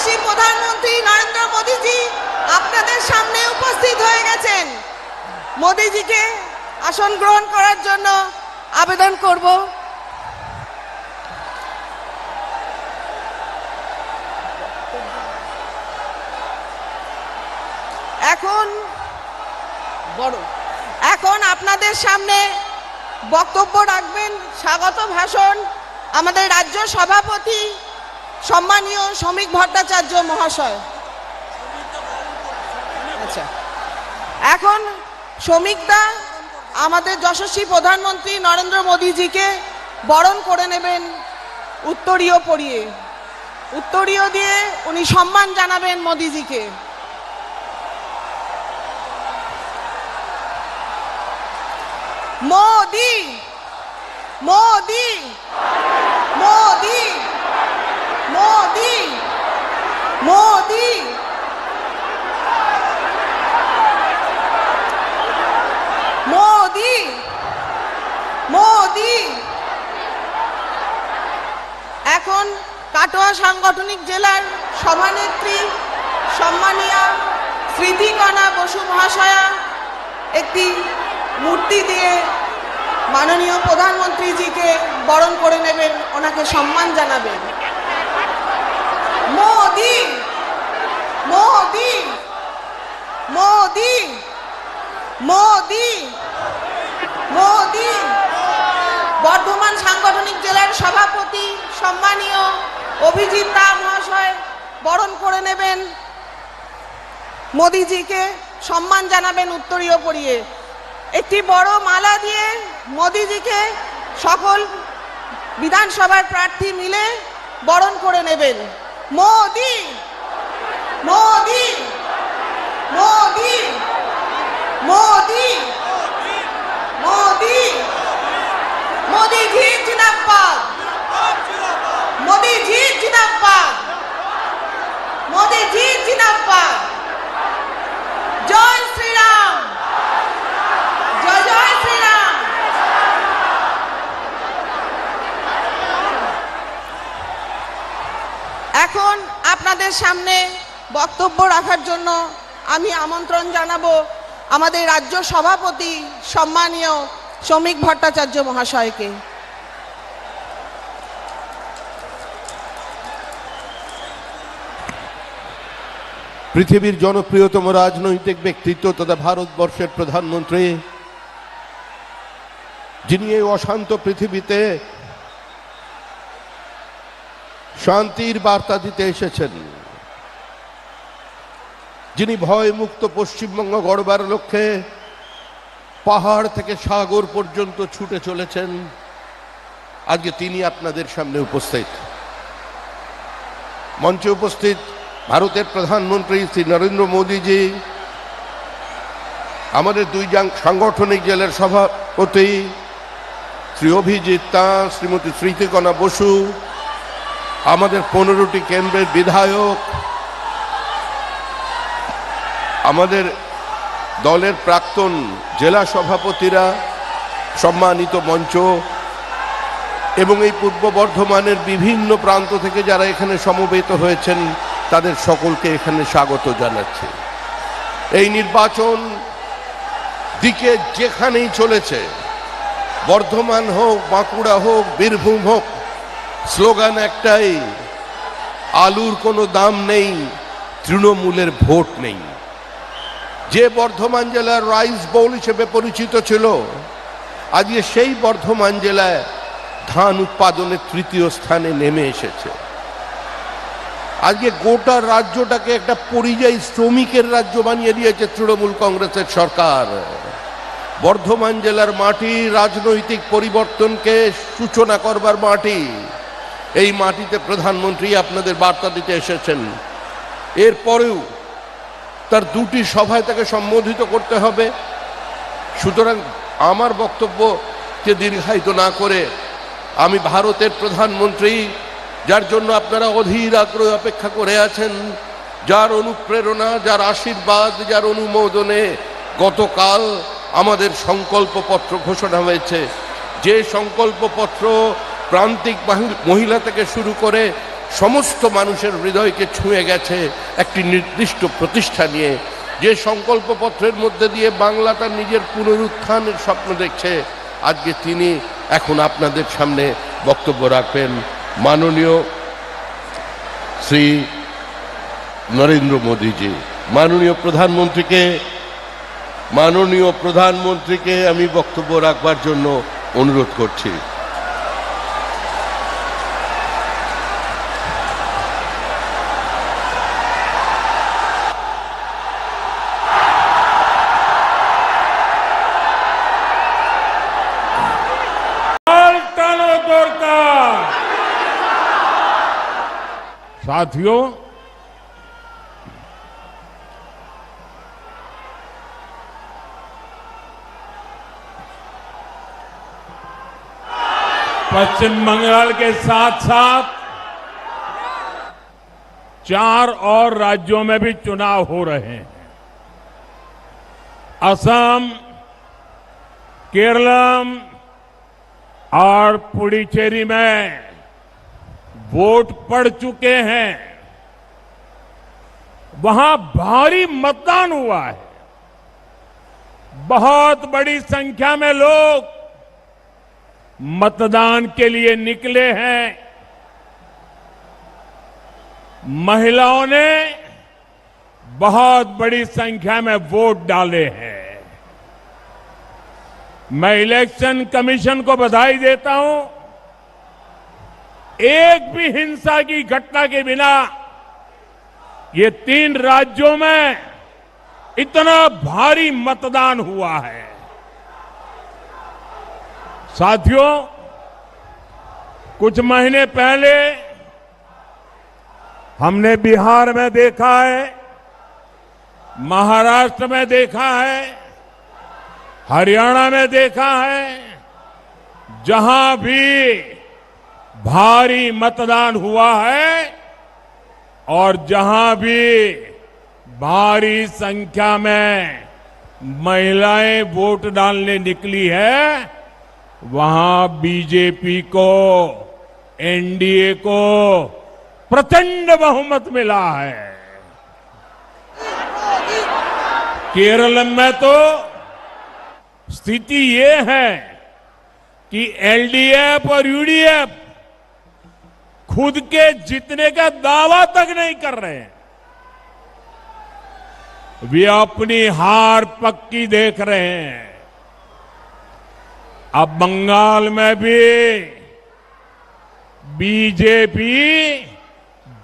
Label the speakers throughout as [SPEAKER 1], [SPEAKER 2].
[SPEAKER 1] যশস্বী প্রধানমন্ত্রী নরেন্দ্র মোদীজি আপনাদের সামনে উপস্থিত হয়ে গেছেন। মোদীজিকে আসন গ্রহণ করার জন্য আবেদন করব। এখন আপনাদের সামনে বক্তব্য রাখবেন, স্বাগত ভাষণ আমাদের রাজ্য সভাপতি সম্মানীয় শ্রমিক ভট্টাচার্য মহাশয়। আচ্ছা, এখন শ্রমিকদা আমাদের যশস্বী প্রধানমন্ত্রী নরেন্দ্র মোদীজিকে বরণ করে নেবেন উত্তরীয় পরিয়ে। উত্তরীয় দিয়ে উনি সম্মান জানাবেন মোদীজিকে। মোদি মোদি মোদি মোদি মোদি মোদি মোদি। এখন কাটোয়া সাংগঠনিক জেলার সভানেত্রী সম্মানীয়া স্মৃতিকণা বসু মহাশয়া একটি মূর্তি দিয়ে মাননীয় প্রধানমন্ত্রীজিকে বরণ করে নেবেন, ওনাকে সম্মান জানাবেন। মোদি মোদি মোদি মোদি মোদি। বর্ধমান সাংগঠনিক জেলার সভাপতি সম্মানীয় অভিজিৎ দা মহাশয় বরণ করে নেবেন মোদিজিকে, সম্মান জানাবেন উত্তরীয় পরিয়ে। একটি বড় মালা দিয়ে মোদিজিকে সকল বিধানসভার প্রার্থী মিলে বরণ করে নেবেন। মোদি মোদি মোদি মোদি মোদি। মোদিজি জিন্দাবাদ, মোদিজি জিন্দাবাদ, মোদিজি জিন্দাবাদ। জয় শ্রীরাম, জয় জয় শ্রীরাম। এখন আপনাদের সামনে বক্তব্য রাখার জন্য আমি আমন্ত্রণ জানাবো আমাদের রাজ্য সভাপতি সম্মানীয় শ্রমিক ভট্টাচার্য মহাশয়কে।
[SPEAKER 2] পৃথিবীর জনপ্রিয়তম রাজনৈতিক ব্যক্তিত্ব তথা ভারতবর্ষের প্রধানমন্ত্রী, যিনি এই অশান্ত পৃথিবীতে শান্তির বার্তা দিতে এসেছেন, যিনি ভয়মুক্ত পশ্চিমবঙ্গ গড়বার লক্ষ্যে পাহাড় থেকে সাগর পর্যন্ত ছুটে চলেছেন, আজকে তিনি আপনাদের সামনে উপস্থিত। মঞ্চে উপস্থিত ভারতের প্রধানমন্ত্রী শ্রী নরেন্দ্র মোদীজি, আমাদের দুই সাংগঠনিক জেলার সভাপতি শ্রী অভিজিৎ দা, শ্রীমতী স্মৃতিকণা বসু, আমাদের 15টি কেন্দ্রের বিধায়ক, আমাদের দলের প্রাক্তন জেলা সভাপতিরা, সম্মানিত মঞ্চ এবং এই পূর্ব বর্ধমানের বিভিন্ন প্রান্ত থেকে যারা এখানে সমবেত হয়েছেন, তাদের সকলকে এখানে স্বাগত জানাচ্ছি। এই নির্বাচন দিকে যেখানেই চলেছে, বর্ধমান হোক, বাঁকুড়া হোক, বীরভূম হোক, স্লোগান একটাই, আলুর কোনো দাম নেই, তৃণমূলের ভোট নেই। যে বর্ধমান জেলার রাইস বোল হিসেবে পরিচিত ছিল, আজকে সেই বর্ধমান জেলায় ধান উৎপাদনে তৃতীয় স্থানে নেমে এসেছে। আজকে গোটা রাজ্যটাকে একটা পরিযায়ী শ্রমিকের রাজ্য বানিয়ে দিয়েছে তৃণমূল কংগ্রেসের সরকার। বর্ধমান জেলার মাটি রাজনৈতিক পরিবর্তনকে সূচনা করবার মাটি। এই মাটিতে প্রধানমন্ত্রী আপনাদের বার্তা দিতে এসেছেন। এরপরেও তার দুটি সভায় তাকে সম্বোধিত করতে হবে। সুতরাং আমার বক্তব্যকে দীর্ঘায়িত না করে আমি ভারতের প্রধানমন্ত্রী, যার জন্য আপনারা অধীর আগ্রহে অপেক্ষা করে আছেন, যার অনুপ্রেরণা, যার আশীর্বাদ, যার অনুমোদনে গতকাল আমাদের সংকল্পপত্র ঘোষণা হয়েছে, যে সংকল্পপত্র প্রান্তিক মহিলা থেকে শুরু করে সমস্ত মানুষের হৃদয়কে ছুঁয়ে গেছে একটি নির্দিষ্ট প্রতিষ্ঠা নিয়ে, যে সংকল্পপত্রের মধ্যে দিয়ে বাংলা তার নিজের পুনরুত্থানের স্বপ্ন দেখছে। আজকে তিনি এখন আপনাদের সামনে বক্তব্য রাখবেন। মাননীয় শ্রী নরেন্দ্র মোদীজি, মাননীয় প্রধানমন্ত্রীকে আমি বক্তব্য রাখবার জন্য অনুরোধ করছি।
[SPEAKER 3] साथियों, पश्चिम बंगाल के साथ साथ 4 और राज्यों में भी चुनाव हो रहे हैं। असम, केरलम और पुडुचेरी में वोट पड़ चुके हैं। वहां भारी मतदान हुआ है। बहुत बड़ी संख्या में लोग मतदान के लिए निकले हैं। महिलाओं ने बहुत बड़ी संख्या में वोट डाले हैं। मैं इलेक्शन कमीशन को बधाई देता हूं। एक भी हिंसा की घटना के बिना ये 3 राज्यों में इतना भारी मतदान हुआ है। साथियों, कुछ महीने पहले हमने बिहार में देखा है, महाराष्ट्र में देखा है, हरियाणा में देखा है, जहां भी भारी मतदान हुआ है और जहां भी भारी संख्या में महिलाएं वोट डालने निकली है, वहां बीजेपी को, एनडीए को प्रचंड बहुमत मिला है। केरल में तो स्थिति ये है कि एलडीएफ और यूडीएफ खुद के जीतने का दावा तक नहीं कर रहे हैं। वे अपनी हार पक्की देख रहे हैं। अब बंगाल में भी बीजेपी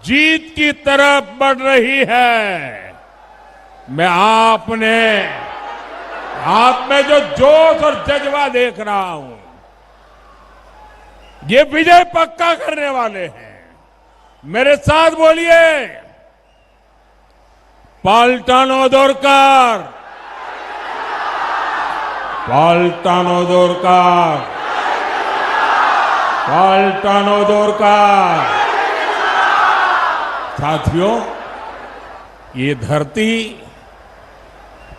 [SPEAKER 3] जीत की तरफ बढ़ रही है। मैं आपने आप में जो जोश और जज्बा देख रहा हूं, ये विजय पक्का करने वाले हैं। मेरे साथ बोलिए, पाल्टानो दोरकार, पाल्टानो दोरकार, पाल्टानो दोरकार। साथियों, ये धरती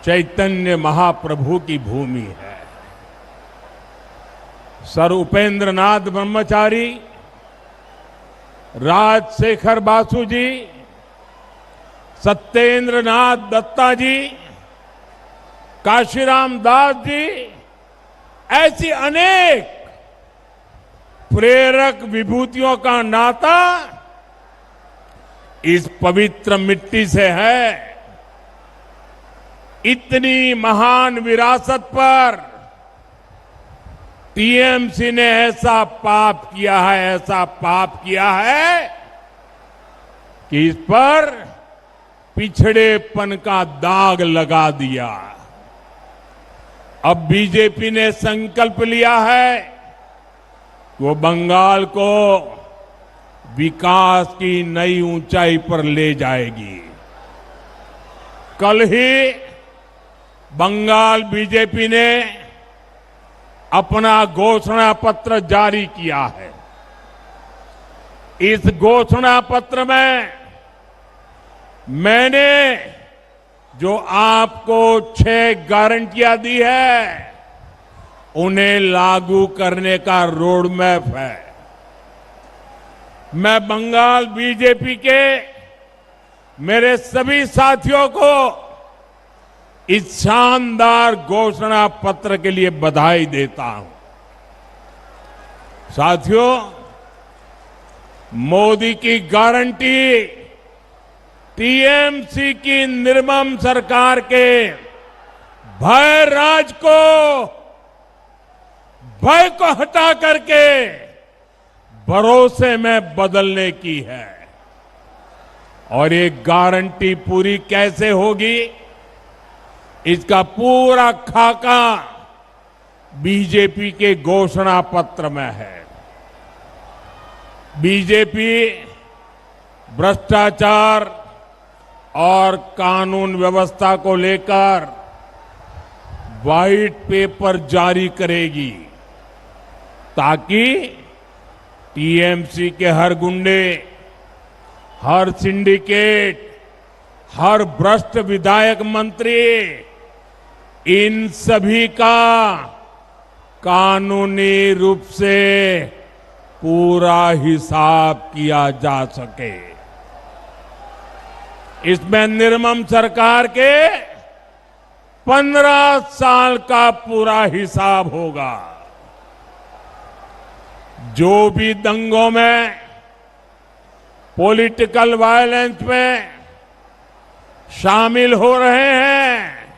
[SPEAKER 3] चैतन्य महाप्रभु की भूमि है। सर उपेंद्र नाथ ब्रह्मचारी, राजशेखर बासु जी, सत्येंद्र नाथ दत्ता जी, काशीराम दास जी, ऐसी अनेक प्रेरक विभूतियों का नाता इस पवित्र मिट्टी से है। इतनी महान विरासत पर टीएमसी ने ऐसा पाप किया है, ऐसा पाप किया है कि इस पर पिछड़ेपन का दाग लगा दिया। अब बीजेपी ने संकल्प लिया है कि वो बंगाल को विकास की नई ऊंचाई पर ले जाएगी। कल ही बंगाल बीजेपी ने अपना घोषणा पत्र जारी किया है। इस घोषणा पत्र में मैंने जो आपको 6 गारंटियां दी है, उन्हें लागू करने का रोड मैप है। मैं बंगाल बीजेपी के मेरे सभी साथियों को इस शानदार घोषणा पत्र के लिए बधाई देता हूं। साथियों, मोदी की गारंटी, टीएमसी की निर्मम सरकार के भय राज को, भय को हटा करके भरोसे में बदलने की है। और ये गारंटी पूरी कैसे होगी, इसका पूरा खाका बीजेपी के घोषणा पत्र में है। बीजेपी भ्रष्टाचार और कानून व्यवस्था को लेकर व्हाइट पेपर जारी करेगी ताकि टीएमसी के हर गुंडे, हर सिंडिकेट, हर भ्रष्ट विधायक मंत्री, इन सभी का कानूनी रूप से पूरा हिसाब किया जा सके। इसमें निर्मम सरकार के 15 साल का पूरा हिसाब होगा। जो भी दंगों में, पॉलिटिकल वायलेंस में शामिल हो रहे हैं,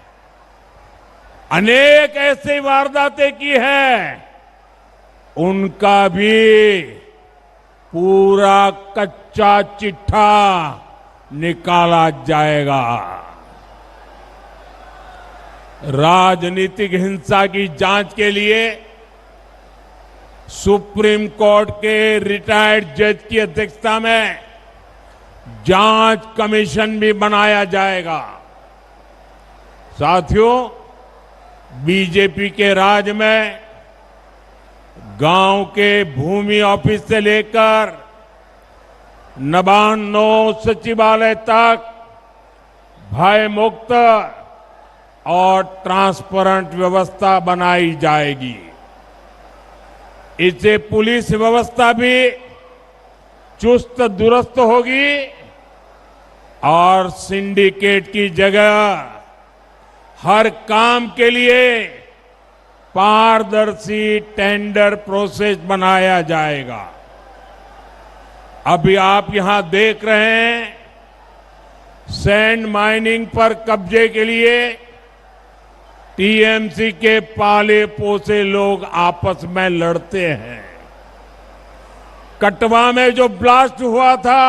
[SPEAKER 3] अनेक ऐसी वारदातें की है, उनका भी पूरा कच्चा चिट्ठा निकाला जाएगा। राजनीतिक हिंसा की जांच के लिए सुप्रीम कोर्ट के रिटायर्ड जज की अध्यक्षता में जांच कमीशन भी बनाया जाएगा। साथियों, बीजेपी के राज में गांव के भूमि ऑफिस से लेकर नबान्नो सचिवालय तक भय मुक्त और ट्रांसपेरेंट व्यवस्था बनाई जाएगी। इससे पुलिस व्यवस्था भी चुस्त दुरुस्त होगी और सिंडिकेट की जगह हर काम के लिए पारदर्शी टेंडर प्रोसेस बनाया जाएगा। अभी आप यहां देख रहे हैं, सैंड माइनिंग पर कब्जे के लिए टीएमसी के पाले पोसे लोग आपस में लड़ते हैं। कटवा में जो ब्लास्ट हुआ था,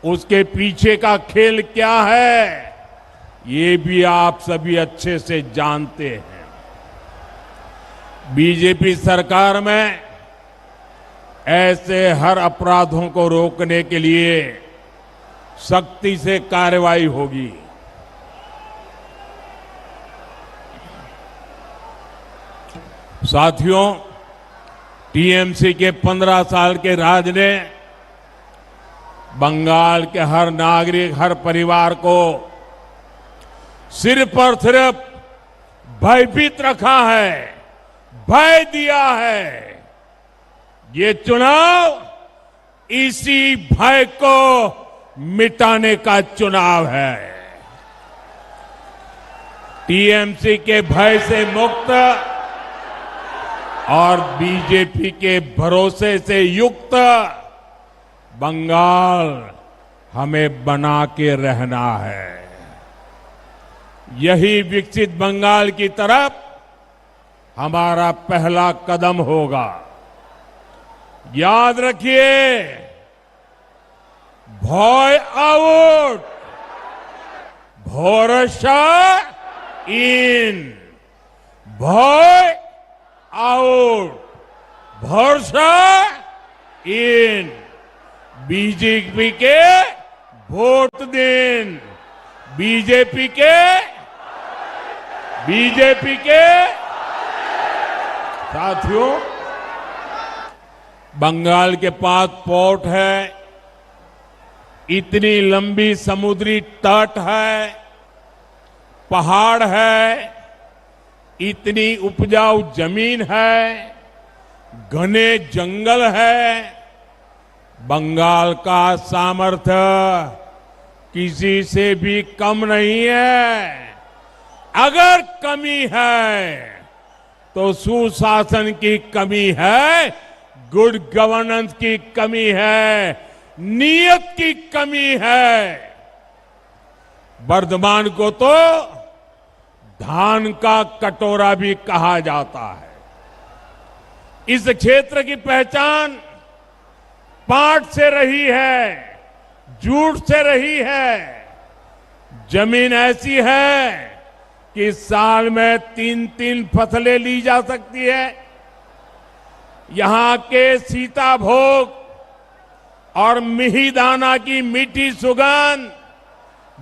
[SPEAKER 3] उसके पीछे का खेल क्या है, ये भी आप सभी अच्छे से जानते हैं। बीजेपी सरकार में ऐसे हर अपराधों को रोकने के लिए सख्ती से कार्रवाई होगी। साथियों, टीएमसी के 15 साल के राज ने बंगाल के हर नागरिक, हर परिवार को सिर्फ और सिर्फ भयभीत रखा है, भय दिया है। ये चुनाव इसी भय को मिटाने का चुनाव है। टीएमसी के भय से मुक्त और बीजेपी के भरोसे से युक्त बंगाल हमें बना के रहना है। यही विकसित बंगाल की तरफ हमारा पहला कदम होगा। याद रखिए, भय आउट, भरोसा इन। भय आउट, भरोसा इन। बीजेपी के वोट दिन, बीजेपी के साथियों, बंगाल के पास पोर्ट है, इतनी लंबी समुद्री तट है, पहाड़ है, इतनी उपजाऊ जमीन है, घने जंगल है, बंगाल का सामर्थ्य किसी से भी कम नहीं है। अगर कमी है तो सुशासन की कमी है, गुड गवर्नेंस की कमी है, नीयत की कमी है। वर्धमान को तो धान का कटोरा भी कहा जाता है। इस क्षेत्र की पहचान पाट से रही है, जूट से रही है। जमीन ऐसी है कि साल में 3-3 फसलें ली जा सकती है। यहां के सीताभोग और मिहिदाना की मीठी सुगंध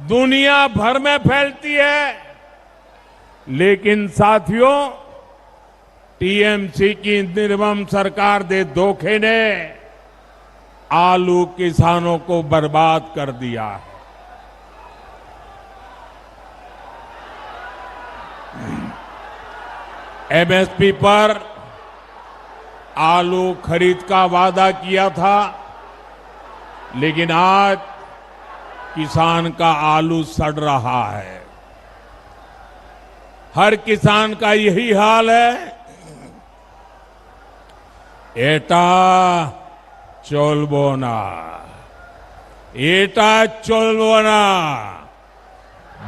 [SPEAKER 3] दुनिया भर में फैलती है। लेकिन साथियों, टीएमसी की निर्मम सरकार दे धोखे ने आलू किसानों को बर्बाद कर दिया है। एमएसपी पर आलू खरीद का वादा किया था, लेकिन आज किसान का आलू सड़ रहा है। हर किसान का यही हाल है। एटा चलबो ना,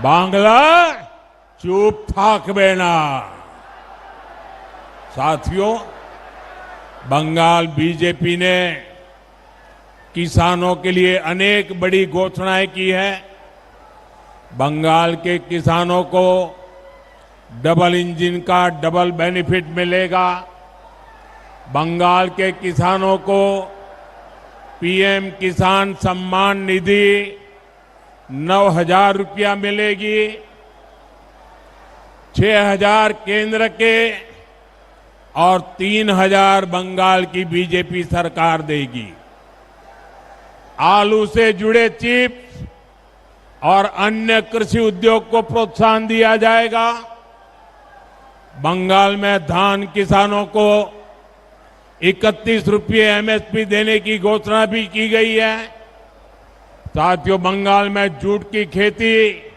[SPEAKER 3] बांग्ला चुप थाकबे ना। साथियों, बंगाल बीजेपी ने किसानों के लिए अनेक बड़ी घोषणाएं की है। बंगाल के किसानों को डबल इंजन का डबल बेनिफिट मिलेगा। बंगाल के किसानों को पीएम किसान सम्मान निधि 9,000 रुपया मिलेगी। 6,000 केंद्र के और 3,000 बंगाल की बीजेपी सरकार देगी। आलू से जुड़े चिप्स और अन्य कृषि उद्योग को प्रोत्साहन दिया जाएगा। बंगाल में धान किसानों को 31 रुपये एमएसपी देने की घोषणा भी की गई है। साथियों, बंगाल में जूट की खेती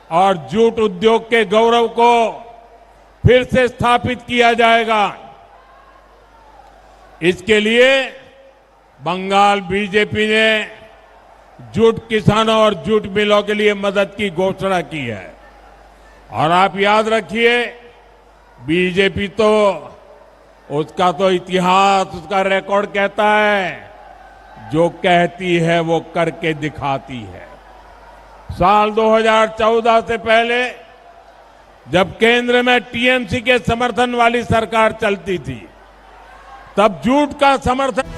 [SPEAKER 3] और जूट उद्योग के गौरव को फिर से स्थापित किया जाएगा। इसके लिए बंगाल बीजेपी ने जूट किसानों और जूट मिलों के लिए मदद की घोषणा की है। और आप याद रखिए, बीजेपी तो उसका तो इतिहास, उसका रिकॉर्ड कहता है, जो कहती है वो करके दिखाती है। साल 2014 से पहले जब केंद्र में टीएमसी के समर्थन वाली सरकार चलती थी, तब जूट का समर्थन